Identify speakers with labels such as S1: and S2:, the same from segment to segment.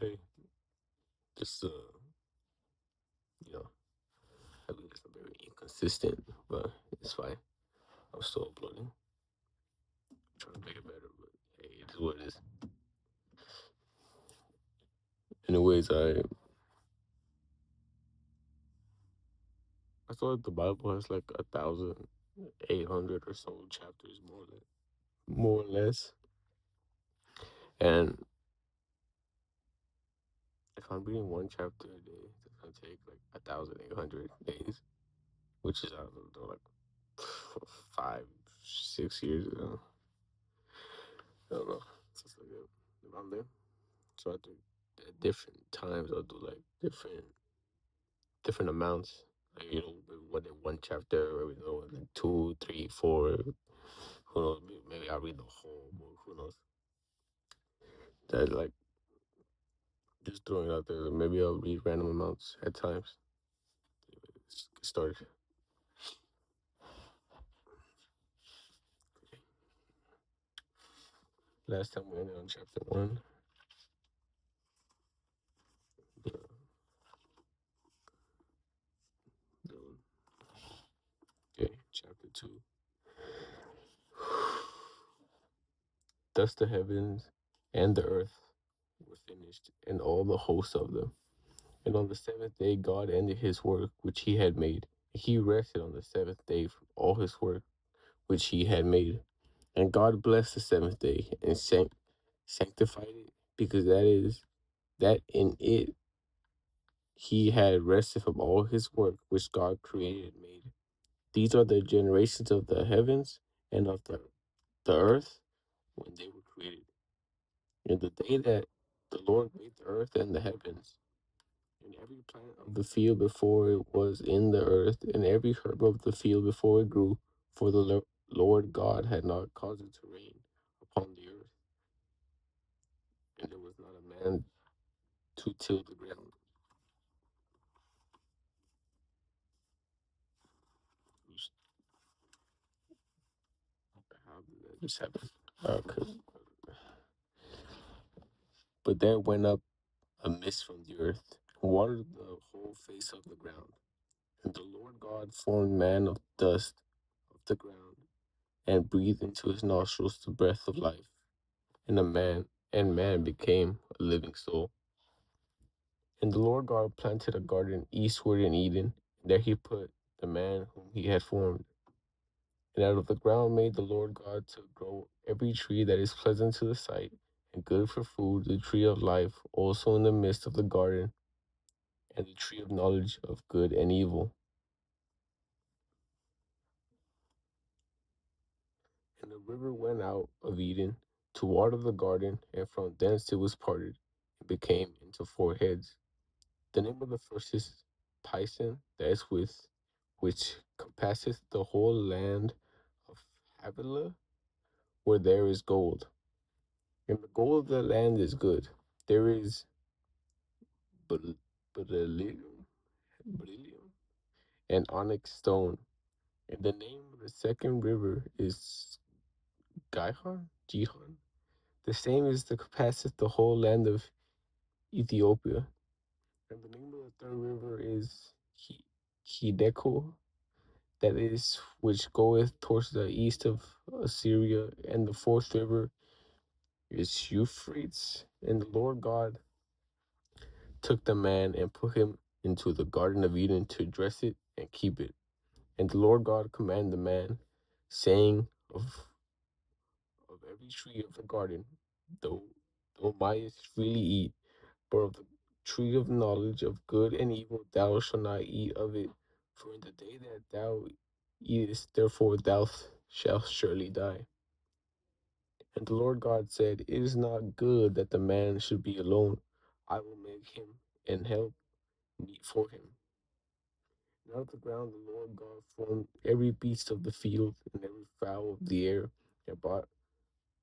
S1: Hey, just you know, I think it's very inconsistent, but it's fine. I'm still uploading, trying to make it better, but hey, it is what it is. Anyways, I thought the Bible has like 1,800 or so chapters, more or less. And if I'm reading one chapter a day, it's gonna take like 1,800 days, which is I don't know, like 5, 6 years ago. I don't know, it's like around there. So I do at different times. I'll do like different amounts. Like, one chapter, or like two, three, four. Who knows? Maybe I'll read the whole book. Who knows? That like just throwing it out there. Maybe I'll read random amounts at times. Let's get started. Last time we ended on chapter one. Yeah, okay, chapter two. Thus the heavens and the earth were finished, and all the hosts of them. And on the seventh day, God ended his work which he had made. He rested on the seventh day from all his work which he had made. And God blessed the seventh day and sanctified it, because that in it he had rested from all his work which God created and made. These are the generations of the heavens and of the earth when they were created. In the day that the Lord made the earth and the heavens, and every plant of the field before it was in the earth, and every herb of the field before it grew, for the Lord God had not caused it to rain upon the earth, and there was not a man to till the ground. How did that just happen? Okay. But there went up a mist from the earth, and watered the whole face of the ground. And the Lord God formed man of dust of the ground, and breathed into his nostrils the breath of life, and man became a living soul. And the Lord God planted a garden eastward in Eden, and there he put the man whom he had formed. And out of the ground made the Lord God to grow every tree that is pleasant to the sight, and good for food, the tree of life also in the midst of the garden, and the tree of knowledge of good and evil. And the river went out of Eden to water the garden, and from thence it was parted, and became into four heads. The name of the first is Pison, that is which compasseth the whole land of Havilah, where there is gold. And the gold of the land is good. There is beryllium, beryllium and onyx stone. And the name of the second river is Gihon. The same is the compasseth the whole land of Ethiopia. And the name of the third river is Hideko, that is which goeth towards the east of Assyria. And the fourth river is Euphrates. And the Lord God took the man and put him into the Garden of Eden to dress it and keep it. And the Lord God commanded the man, saying, of every tree of the garden, though thou mayest freely eat, but of the tree of knowledge of good and evil thou shalt not eat of it, for in the day that thou eatest, therefore thou shalt surely die. And the Lord God said, it is not good that the man should be alone. I will make him and help meet for him. And out of the ground the Lord God formed every beast of the field and every fowl of the air, and brought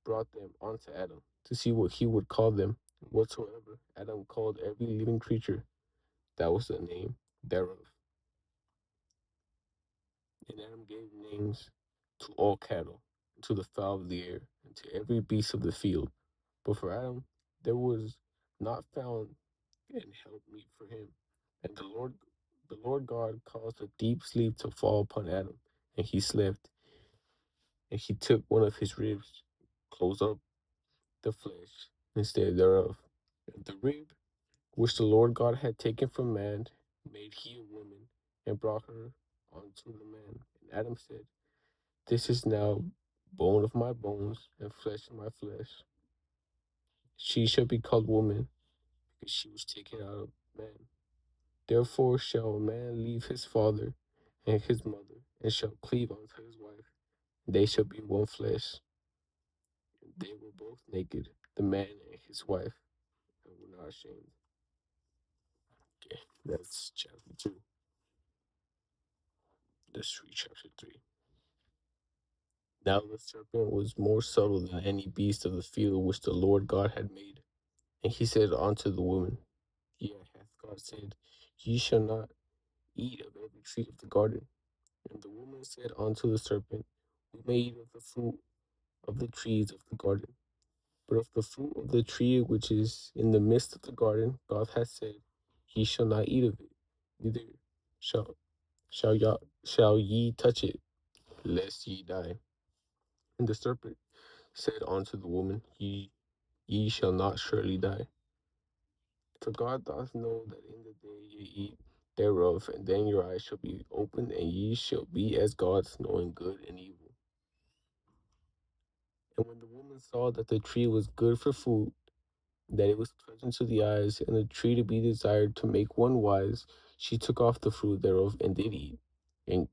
S1: them unto Adam to see what he would call them. And whatsoever Adam called every living creature, that was the name thereof. And Adam gave names to all cattle, and to the fowl of the air, and to every beast of the field. But for Adam there was not found, and help meet for him. And the Lord God caused a deep sleep to fall upon Adam, and he slept. And he took one of his ribs, closed up the flesh instead thereof. And the rib which the Lord God had taken from man made he a woman, and brought her unto the man. And Adam said, this is now bone of my bones and flesh of my flesh. She shall be called woman, because she was taken out of man. Therefore shall a man leave his father and his mother, and shall cleave unto his wife. They shall be one flesh. And they were both naked, the man and his wife, and were not ashamed. Okay, that's chapter 2. Let's read chapter 3. Now the serpent was more subtle than any beast of the field which the Lord God had made. And he said unto the woman, yea, hath God said, ye shall not eat of every tree of the garden? And the woman said unto the serpent, we may eat of the fruit of the trees of the garden. But of the fruit of the tree which is in the midst of the garden, God hath said, ye shall not eat of it, neither shall shall ye touch it, lest ye die. And the serpent said unto the woman, ye shall not surely die. For God doth know that in the day ye eat thereof, and then your eyes shall be opened, and ye shall be as gods, knowing good and evil. And when the woman saw that the tree was good for food, that it was pleasant to the eyes, and the tree to be desired to make one wise, she took off the fruit thereof and did eat, and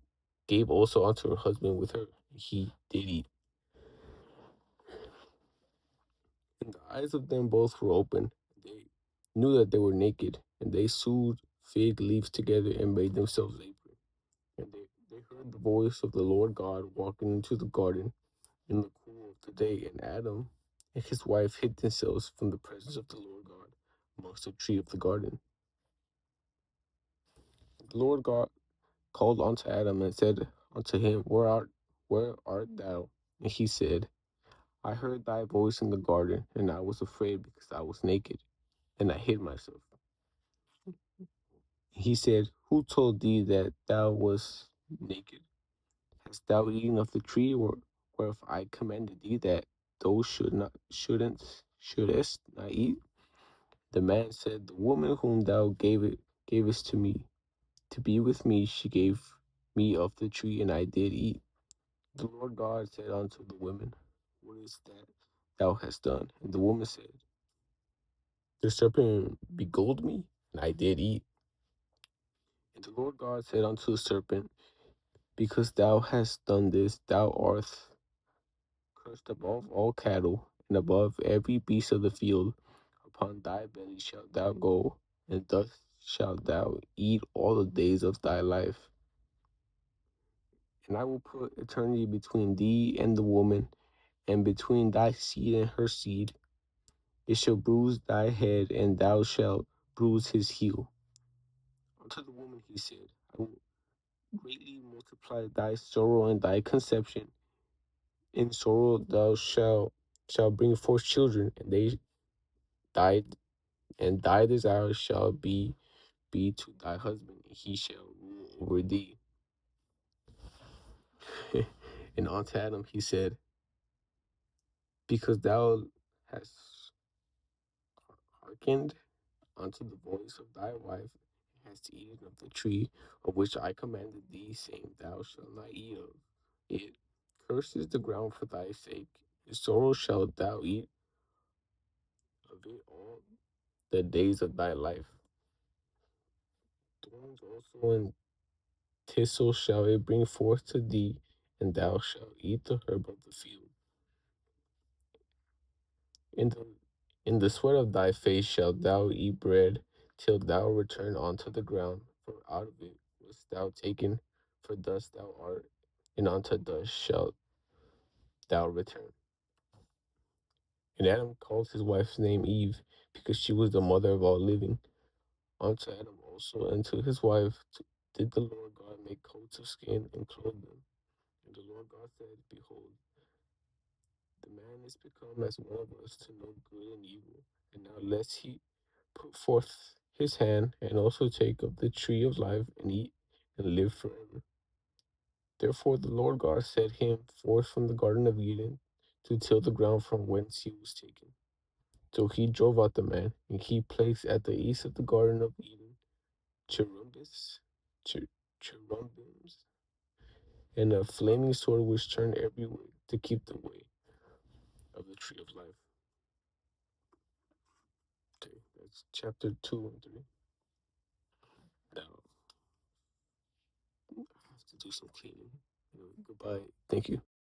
S1: gave also unto her husband with her, and he did eat. And the eyes of them both were open, and they knew that they were naked, and they sewed fig leaves together and made themselves aprons. And they heard the voice of the Lord God walking into the garden in the cool of the day, and Adam and his wife hid themselves from the presence of the Lord God amongst the tree of the garden. The Lord God called unto Adam and said unto him, where art thou? And he said, I heard thy voice in the garden, and I was afraid because I was naked, and I hid myself. He said, who told thee that thou wast naked? Hast thou eaten of the tree whereof I commanded thee that thou shouldest not eat? The man said, the woman whom thou gavest to me to be with me, she gave me of the tree, and I did eat. The Lord God said unto the woman, what is that thou hast done? And the woman said, the serpent beguiled me, and I did eat. And the Lord God said unto the serpent, because thou hast done this, thou art cursed above all cattle, and above every beast of the field. Upon thy belly shalt thou go, and thus shalt thou eat all the days of thy life. And I will put eternity between thee and the woman, and between thy seed and her seed. It shall bruise thy head, and thou shalt bruise his heel. Unto the woman he said, I will greatly multiply thy sorrow and thy conception. In sorrow thou shalt bring forth children, and they died, and thy desire shall be to thy husband, and he shall rule over thee. And unto Adam he said, because thou hast hearkened unto the voice of thy wife, and hast eaten of the tree of which I commanded thee, saying, thou shalt not eat of it. Cursed is the ground for thy sake, and sorrow shalt thou eat of it all the days of thy life. Thorns also and thistle shall it bring forth to thee, and thou shalt eat the herb of the field. In the in the sweat of thy face shalt thou eat bread, till thou return unto the ground, for out of it wast thou taken, for dust thou art, and unto dust shalt thou return. And Adam called his wife's name Eve, because she was the mother of all living. Unto Adam also and to his wife did the Lord God make coats of skin and clothe them. And the Lord God said, behold, the man is become as one of us to know good and evil. And now put forth his hand and also take of the tree of life and eat and live forever. Therefore the Lord God set him forth from the Garden of Eden to till the ground from whence he was taken. So he drove out the man, and he placed at the east of the Garden of Eden cherubims, and a flaming sword which turned every way to keep the way of the tree of life. Okay, that's chapter 2 and 3. Now, I have to do some cleaning. Goodbye. Thank you.